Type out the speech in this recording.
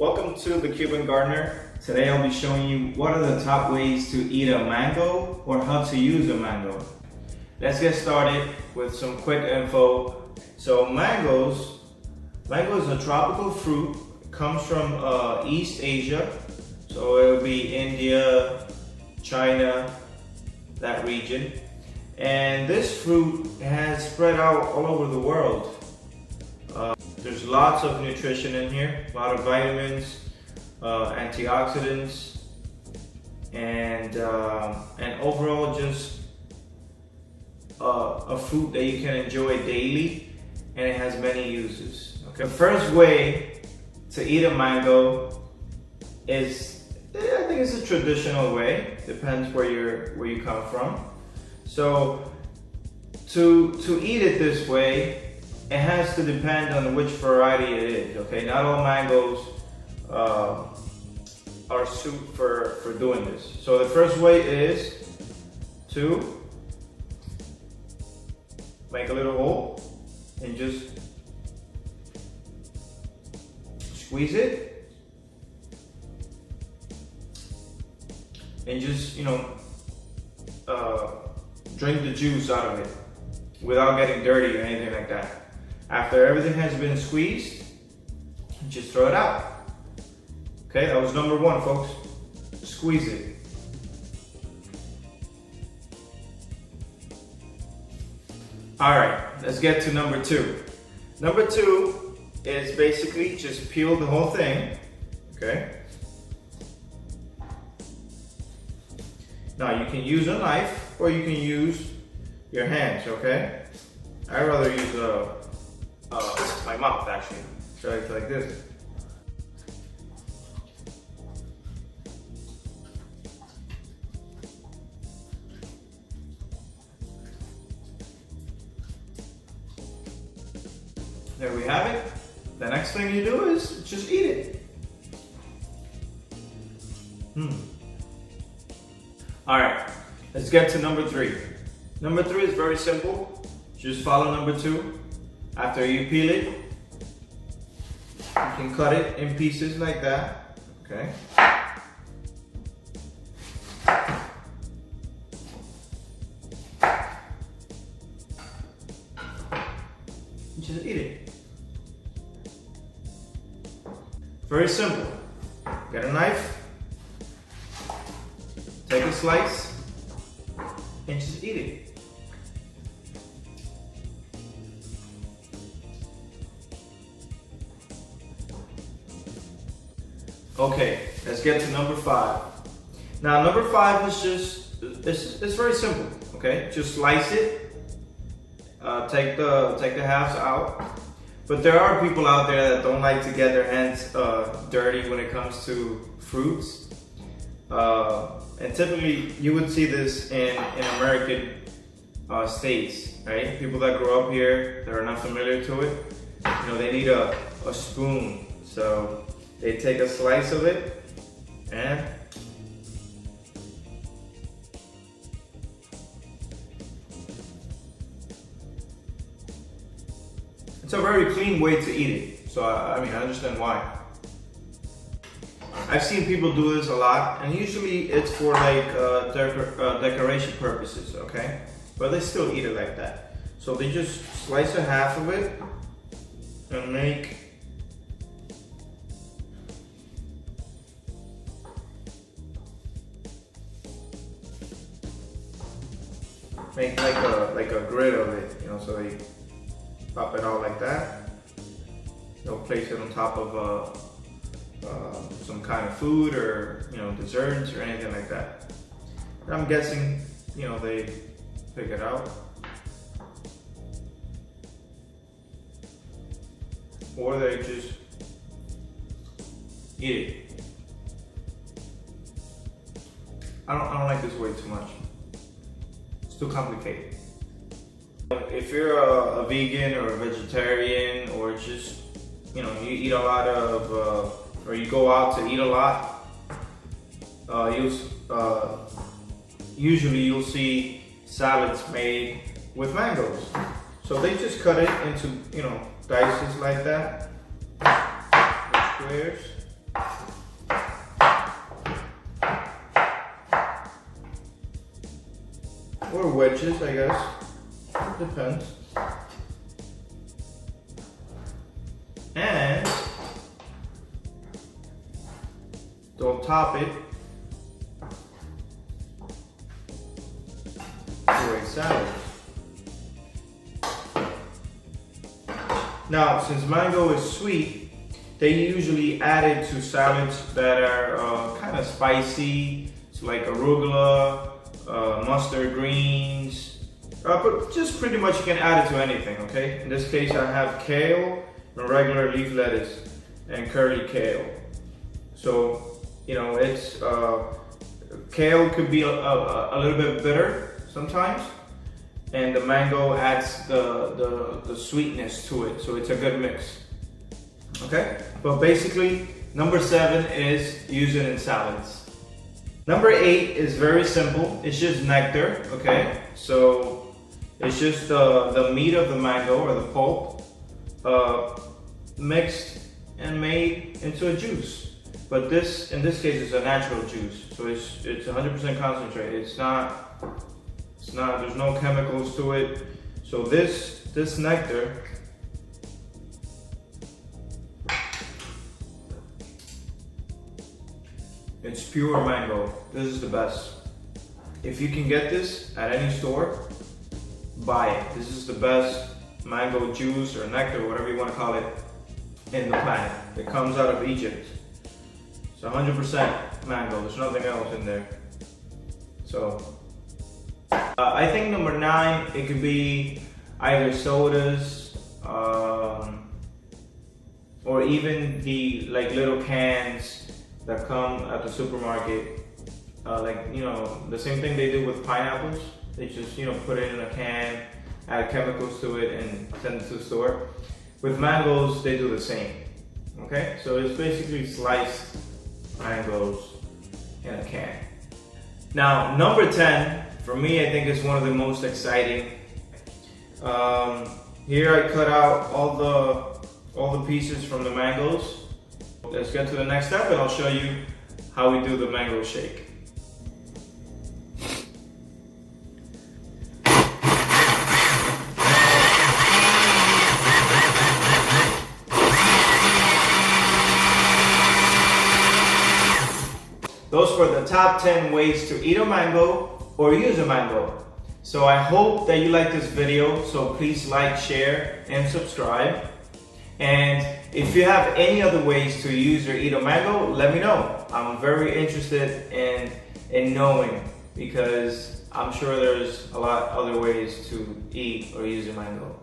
Welcome to the Cuban Gardener. Today I'll be showing you what are the top ways to eat a mango or how to use a mango. Let's get started with some quick info. So mango is a tropical fruit. It comes from East Asia. So it will be India, China, that region. And this fruit has spread out all over the world. There's lots of nutrition in here, a lot of vitamins, antioxidants, and overall just a fruit that you can enjoy daily, and it has many uses. Okay. The first way to eat a mango is, I think it's a traditional way, depends where you come from. So to eat it this way, it has to depend on which variety it is, okay? Not all mangoes are suited for doing this. So the first way is to make a little hole and just squeeze it and just, drink the juice out of it without getting dirty or anything like that. After everything has been squeezed, just throw it out. Okay, that was number one, folks. Squeeze it. All right, let's get to number two. Number two is basically just peel the whole thing, okay? Now you can use a knife or you can use your hands, okay? I'd rather use my mouth actually. Try it like this. There we have it. The next thing you do is just eat it. All right, let's get to number three. Number three is very simple. Just follow number two. After you peel it, you can cut it in pieces like that, okay? Just eat it. Very simple. Get a knife, take a slice, and just eat it. Okay, let's get to number five. Now, number five is just, it's very simple, okay? Just slice it, take the halves out. But there are people out there that don't like to get their hands dirty when it comes to fruits. And typically, you would see this in American states, right? People that grow up here, that are not familiar to it, they need a spoon. So they take a slice of it and it's a very clean way to eat it. So I understand why. I've seen people do this a lot, and usually it's for like decoration purposes, okay? But they still eat it like that. So they just slice a half of it and make like a grid of it, so they pop it out like that. They'll place it on top of some kind of food or desserts or anything like that. And I'm guessing they pick it out, or they just eat it. I don't like this way too much. Too complicated. If you're a vegan or a vegetarian, or just you eat a lot of or you go out to eat a lot, usually you'll see salads made with mangoes. So they just cut it into dices like that, squares, wedges, I guess. It depends. And don't top it to a salad. Now, since mango is sweet, they usually add it to salads that are kind of spicy, so like arugula, mustard greens, but just pretty much you can add it to anything, okay? In this case, I have kale and regular leaf lettuce and curly kale. So, you know, it's kale could be a little bit bitter sometimes, and the mango adds the sweetness to it, so it's a good mix. Okay, but basically number 7 is use it in salads. Number 8 is very simple. It's just nectar. Okay, so it's just the meat of the mango or the pulp mixed and made into a juice. But this, in this case, is a natural juice, so it's 100% concentrated. It's not. There's no chemicals to it. So this nectar it's pure mango. This is the best. If you can get this at any store, buy it. This is the best mango juice or nectar, whatever you want to call it, in the planet. It comes out of Egypt. It's 100% mango. There's nothing else in there. So I think number 9, it could be either sodas or even the little cans that come at the supermarket, the same thing they do with pineapples. They just put it in a can, add chemicals to it, and send it to the store. With mangoes, they do the same. Okay, so it's basically sliced mangoes in a can. Now, number 10 for me, I think is one of the most exciting. Here I cut out all the pieces from the mangoes. Let's get to the next step and I'll show you how we do the mango shake. Those were the top 10 ways to eat a mango or use a mango. So I hope that you like this video, so please like, share, and subscribe. And if you have any other ways to use or eat a mango, let me know. I'm very interested in knowing, because I'm sure there's a lot other ways to eat or use a mango.